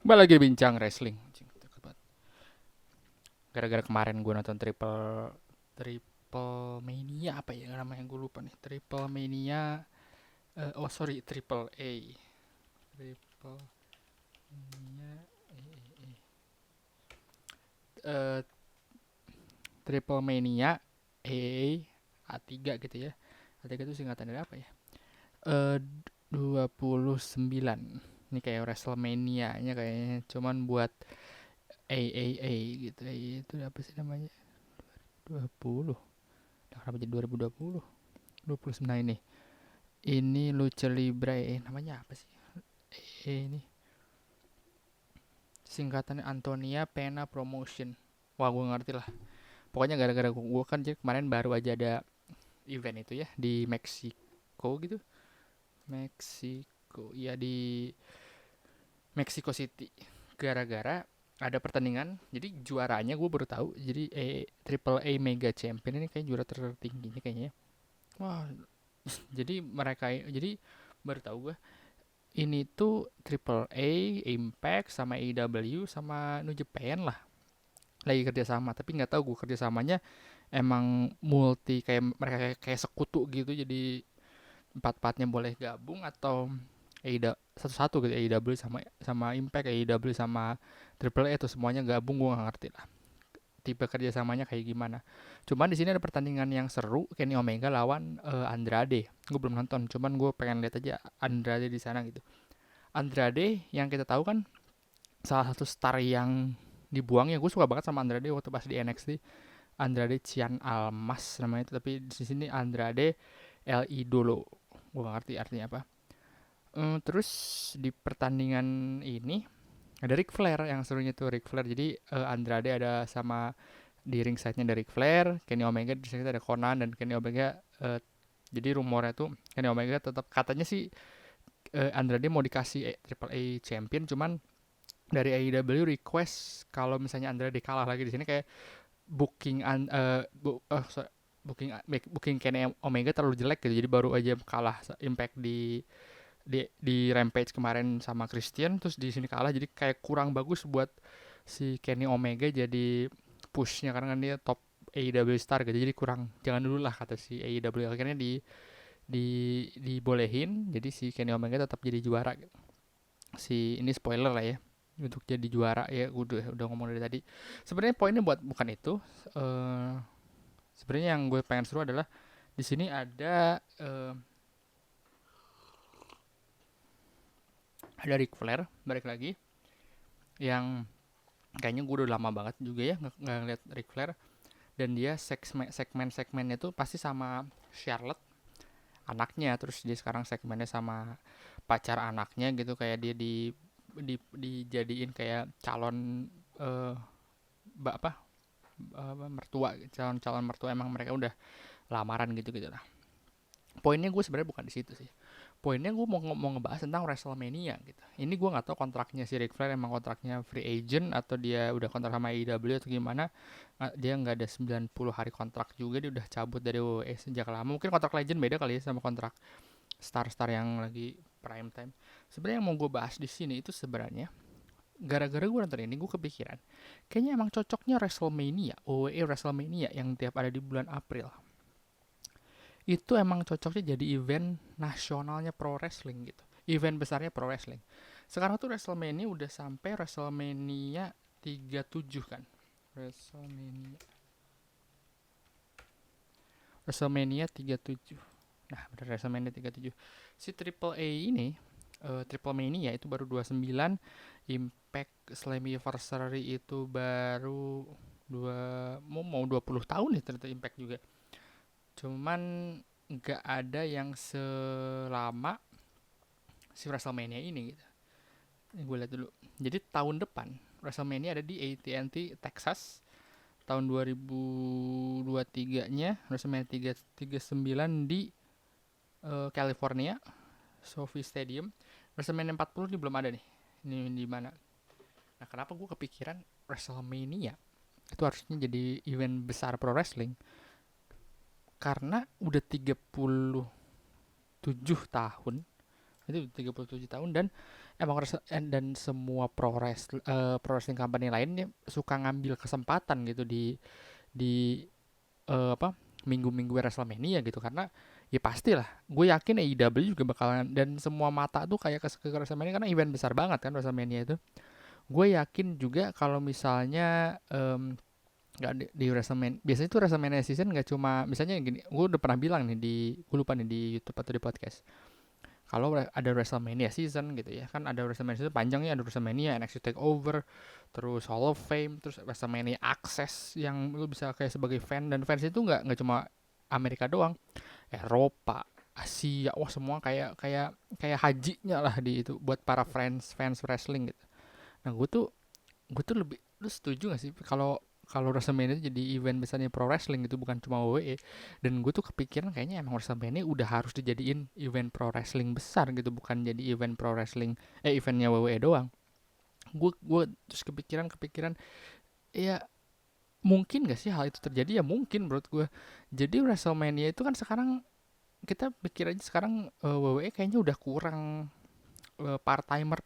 Kembali lagi bincang wrestling. Anjing, deket banget. Gara-gara kemarin gue nonton Triple Mania apa ya namanya gue lupa nih. Triple Mania oh sorry Triple A. Triple Mania eh Triple Mania A3 gitu ya. A3 itu singkatan dari apa ya? Eh 29. Ini kayak WrestleMania-nya kayaknya cuman buat A gitu. Itu apa sih namanya? 20. Nah, kenapa jadi 2020? 29 ini. Ini Lucha Libre, namanya apa sih? Ini singkatannya Antonia Pena Promotion. Wah, gue ngerti lah. Pokoknya gara-gara gue kan jadi kemarin baru aja ada event itu ya di Meksiko gitu. Meksiko, ya di Mexico City. Gara-gara ada pertandingan, jadi juaranya gue baru tahu. Jadi Triple A Mega Champion ini kayak juara tertingginya kayaknya. Wah, jadi jadi baru tahu gue ini tuh Triple A, Impact, sama AEW, sama New Japan lah lagi kerjasama. Tapi nggak tahu gue kerjasamanya emang multi kayak mereka kayak sekutu gitu. Jadi empat-empatnya boleh gabung atau AEW satu-satu gitu. AEW sama sama Impact, AEW sama Triple A itu semuanya gabung, gue nggak ngerti lah. Tipe kerjasamanya kayak gimana. Cuman di sini ada pertandingan yang seru, Kenny Omega lawan Andrade. Gue belum nonton, cuman gue pengen lihat aja Andrade di sana gitu. Andrade yang kita tahu kan salah satu star yang dibuang ya. Gue suka banget sama Andrade waktu pas di NXT. Andrade Cien Almas namanya itu, tapi di sini Andrade El Idolo. Gue gak ngerti artinya apa. Terus di pertandingan ini ada Ric Flair, yang serunya tuh Ric Flair. Jadi Andrade ada sama di ringside-nya ada Ric Flair, Kenny Omega di sini ada Conan dan Kenny Omega. Jadi rumornya tuh Kenny Omega tetap katanya sih Andrade mau dikasih Triple A Champion, cuman dari AEW request kalau misalnya Andrade kalah lagi di sini kayak booking booking Kenny Omega terlalu jelek gitu. Jadi baru aja kalah Impact di Rampage kemarin sama Christian, terus di sini kalah, jadi kayak kurang bagus buat si Kenny Omega jadi pushnya karena kan dia top AEW star gitu. Jadi kurang, jangan dulu lah kata si AEW. Akhirnya di dibolehin, jadi si Kenny Omega tetap jadi juara gitu. Si ini spoiler lah ya, untuk jadi juara ya. Udah ngomong dari tadi. Sebenarnya poinnya buat bukan itu. eh Sebenarnya yang gue pengen seru adalah di sini ada Ric Flair balik lagi, yang kayaknya gue udah lama banget juga ya nggak ngeliat Ric Flair. Dan dia segmennya tuh pasti sama Charlotte anaknya, terus dia sekarang segmennya sama pacar anaknya gitu. Kayak dia dijadiin kayak calon eh apa mertua, calon mertua, emang mereka udah lamaran gitu gitu lah. Poinnya gue sebenarnya bukan di situ sih. Poinnya gue mau ngebahas tentang WrestleMania gitu. Ini gue nggak tahu kontraknya si Ric Flair emang kontraknya free agent atau dia udah kontrak sama AEW atau gimana. Dia nggak ada 90 hari kontrak juga, dia udah cabut dari WWE sejak lama. Mungkin kontrak legend beda kali ya sama kontrak star-star yang lagi prime time. Sebenarnya yang mau gue bahas di sini itu sebenarnya gara-gara gue nonton ini gue kepikiran kayaknya emang cocoknya WrestleMania, WWE WrestleMania yang tiap ada di bulan April itu emang cocoknya jadi event nasionalnya pro wrestling gitu. Event besarnya pro wrestling. Sekarang tuh WrestleMania udah sampai WrestleMania 37 kan. WrestleMania WrestleMania 37. Nah, bener WrestleMania 37. Si Triple A ini Triple Mania itu baru 29, Impact Slammiversary itu baru mau 20 tahun nih ternyata Impact juga. Cuman nggak ada yang selama si WrestleMania ini gitu. Ini gue lihat dulu. Jadi tahun depan WrestleMania ada di AT&T Texas. Tahun 2023-nya WrestleMania 339 di California, SoFi Stadium. WrestleMania 40 ini belum ada nih. Ini di mana? Nah, kenapa gue kepikiran WrestleMania itu harusnya jadi event besar pro wrestling? Karena udah 37 tahun. Itu 37 tahun dan dan semua pro wrestling company lainnya suka ngambil kesempatan gitu di apa minggu-minggu WrestleMania gitu, karena ya pastilah gue yakin AEW juga bakalan, dan semua mata tuh kayak ke WrestleMania karena event besar banget kan WrestleMania itu. Gue yakin juga kalau misalnya nggak di WrestleMania, biasanya tuh WrestleMania season nggak cuma misalnya gini, gue udah pernah bilang nih gue lupa nih di YouTube atau di podcast, kalau ada WrestleMania season gitu ya kan, ada WrestleMania season panjangnya, ada WrestleMania, NXT Takeover, terus Hall of Fame, terus WrestleMania Access yang lu bisa kayak sebagai fan, dan fans itu nggak cuma Amerika doang, Eropa, Asia, wah semua kayak kayak kayak hajinya lah di itu buat para fans fans wrestling gitu. Nah gue tuh lebih, lu setuju gak sih kalau kalau WrestleMania itu jadi event besarnya pro wrestling gitu, bukan cuma WWE. Dan gue tuh kepikiran kayaknya emang WrestleMania udah harus dijadiin event pro wrestling besar gitu, bukan jadi event pro wrestling eventnya WWE doang. Gue terus kepikiran ya, mungkin gak sih hal itu terjadi? Ya mungkin menurut gue. Jadi WrestleMania itu kan sekarang kita pikir aja sekarang WWE kayaknya udah kurang, part timer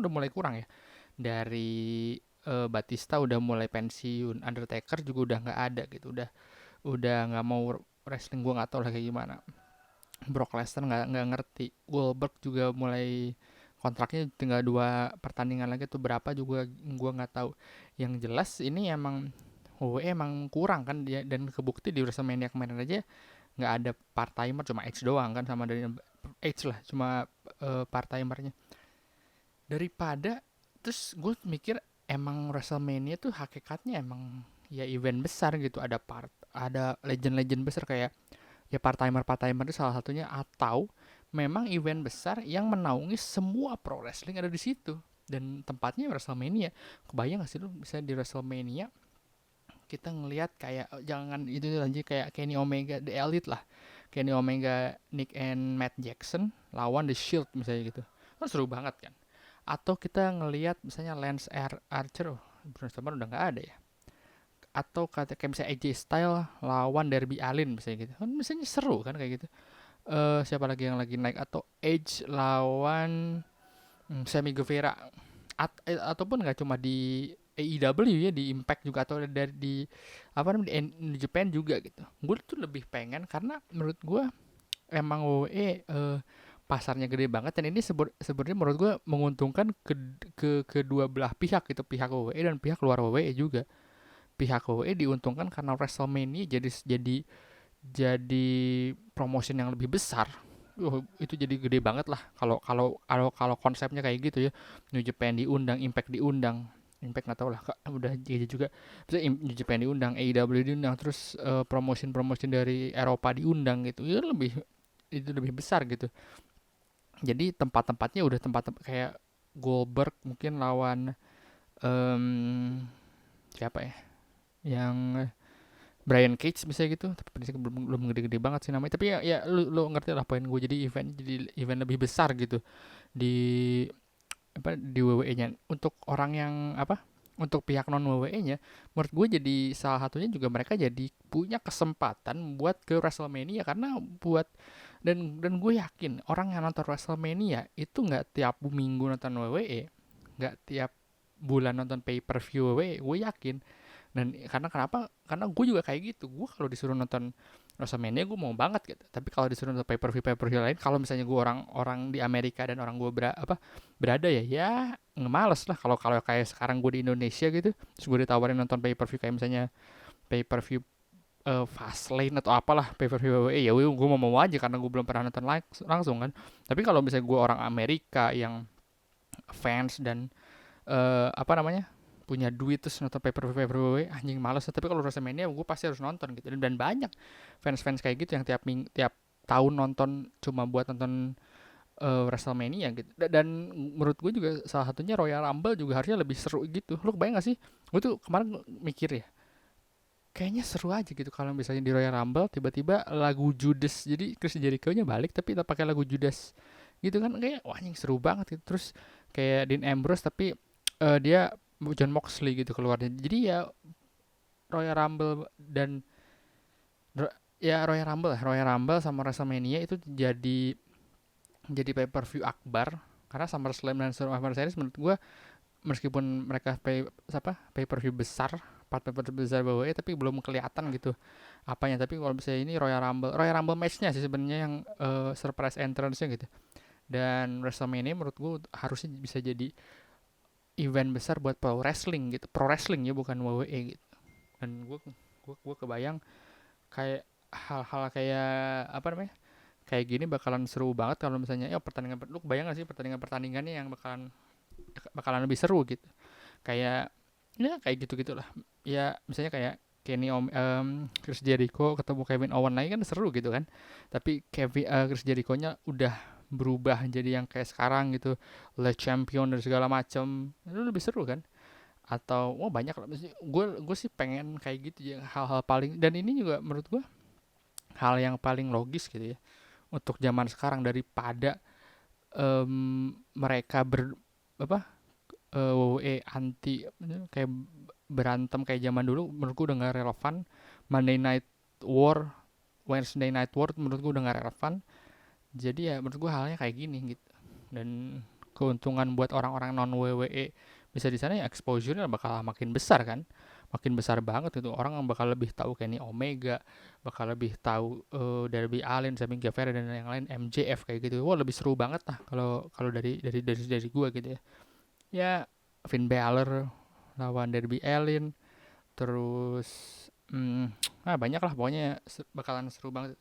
udah mulai kurang ya, dari Batista udah mulai pensiun, Undertaker juga udah nggak ada gitu, udah nggak mau wrestling, gue nggak tahu lah kayak gimana. Brock Lesnar nggak ngerti, Goldberg juga mulai kontraknya tinggal 2 pertandingan lagi tuh, berapa juga gue nggak tahu. Yang jelas ini emang WWE emang kurang kan dia, dan kebukti di WrestleMania kemarin aja nggak ada part timer, cuma Edge doang kan, sama dari Edge lah, cuma part timernya. Daripada, terus gue mikir emang WrestleMania tuh hakikatnya emang ya event besar gitu, ada legend-legend besar kayak ya part timer itu salah satunya, atau memang event besar yang menaungi semua pro wrestling ada di situ, dan tempatnya WrestleMania. Kebayang gak sih lu bisa di WrestleMania kita ngelihat kayak jangan itu aja, kayak Kenny Omega The Elite lah, Kenny Omega, Nick and Matt Jackson lawan The Shield misalnya gitu, kan seru banget kan. Atau kita ngelihat misalnya Archer, Braun Strowman udah nggak ada ya, atau kayak misalnya AJ Styles lawan Darby Allin misalnya gitu kan, misalnya seru kan kayak gitu. Siapa lagi yang lagi naik, atau Edge lawan Sammy Guevara, ataupun nggak cuma di AEW ya, di Impact juga, atau dari di apa namanya di Japan juga gitu. Gue tuh lebih pengen, karena menurut gue emang WWE pasarnya gede banget, dan ini sebenarnya menurut gue menguntungkan ke kedua belah pihak gitu, pihak WWE dan pihak luar WWE juga. Pihak WWE diuntungkan karena WrestleMania jadi promotion yang lebih besar. Itu jadi gede banget lah kalau kalau konsepnya kayak gitu ya. New Japan diundang, Impact diundang. Impact nggak tahu lah Kak, udah jadi juga. Terus New Japan diundang, AEW diundang, terus promotion dari Eropa diundang gitu. Itu lebih besar gitu. Jadi tempat-tempatnya udah tempat kayak Goldberg mungkin lawan siapa ya? Yang Brian Cage bisa gitu, tapi belum gede-gede banget sih namanya, tapi ya lu ngerti lah poin gue, jadi event lebih besar gitu di di WWE-nya, untuk orang yang untuk pihak non WWE-nya. Menurut gue jadi salah satunya juga mereka jadi punya kesempatan buat ke WrestleMania, karena dan gue yakin orang yang nonton WrestleMania itu nggak tiap minggu nonton WWE, nggak tiap bulan nonton pay per view WWE, gue yakin. Dan karena gue juga kayak gitu, gue kalau disuruh nonton WrestleMania gue mau banget gitu, tapi kalau disuruh nonton pay per view lain, kalau misalnya gue orang di Amerika dan orang gue berada ya ngemales lah. Kalau kalau kayak sekarang gue di Indonesia gitu, terus gue ditawarin nonton pay per view kayak misalnya pay per view Fastlane atau apalah, pay per view WWE, ya gue mau aja karena gue belum pernah nonton langsung kan. Tapi kalau misalnya gue orang Amerika yang fans dan apa namanya, punya duit terus nonton pay per view anjing males. Tapi kalau WrestleMania gue pasti harus nonton gitu, dan banyak fans kayak gitu yang tiap tahun nonton cuma buat nonton WrestleMania gitu. Dan menurut gue juga salah satunya Royal Rumble juga harusnya lebih seru gitu. Lu kebayang gak sih, gue tuh kemarin mikir ya, kayaknya seru aja gitu kalau misalnya di Royal Rumble tiba-tiba lagu Judas, jadi Chris Jericho-nya balik tapi tak pakai lagu Judas gitu kan, kayak wah anjing seru banget gitu. Terus kayak Dean Ambrose tapi dia John Moxley gitu keluarnya. Jadi ya Royal Rumble dan ya Royal Rumble sama WrestleMania itu jadi pay per view akbar Karena SummerSlam dan Survivor Series menurut gue meskipun mereka pay per view besar, part pay per view besar WWE, tapi belum kelihatan gitu apanya. Tapi kalau misalnya ini Royal Rumble matchnya sih sebenarnya yang surprise entrance-nya gitu. Dan WrestleMania menurut gue harusnya bisa jadi event besar buat pro wrestling ya, bukan WWE gitu. Dan gue kebayang kayak hal-hal kayak apa namanya, kayak gini bakalan seru banget kalau misalnya ya lu kebayang gak sih pertandingannya yang bakalan lebih seru gitu, kayak ya kayak gitu gitulah ya, misalnya kayak Chris Jericho ketemu Kevin Owens lagi kan seru gitu kan, tapi Chris Jericho-nya udah berubah jadi yang kayak sekarang gitu, Le Champion dan segala macam, itu lebih seru kan. Atau banyak lah, gue sih pengen kayak gitu ya, hal-hal paling, dan ini juga menurut gue hal yang paling logis gitu ya untuk zaman sekarang, daripada mereka apa WWE anti kayak berantem kayak zaman dulu. Menurutku udah gak relevan. Monday Night War, Wednesday Night War menurutku udah gak relevan. Jadi ya menurut gue halnya kayak gini gitu. Dan keuntungan buat orang-orang non WWE bisa di sana ya, exposure-nya bakal makin besar kan, makin besar banget itu. Orang bakal lebih tahu Kenny Omega, bakal lebih tahu Darby Allin, Sami Guevara dan yang lain, MJF kayak gitu. Wah, lebih seru banget lah kalau kalau dari gua gitu ya. Ya, Finn Balor lawan Darby Allin, terus banyak lah pokoknya, bakalan seru banget.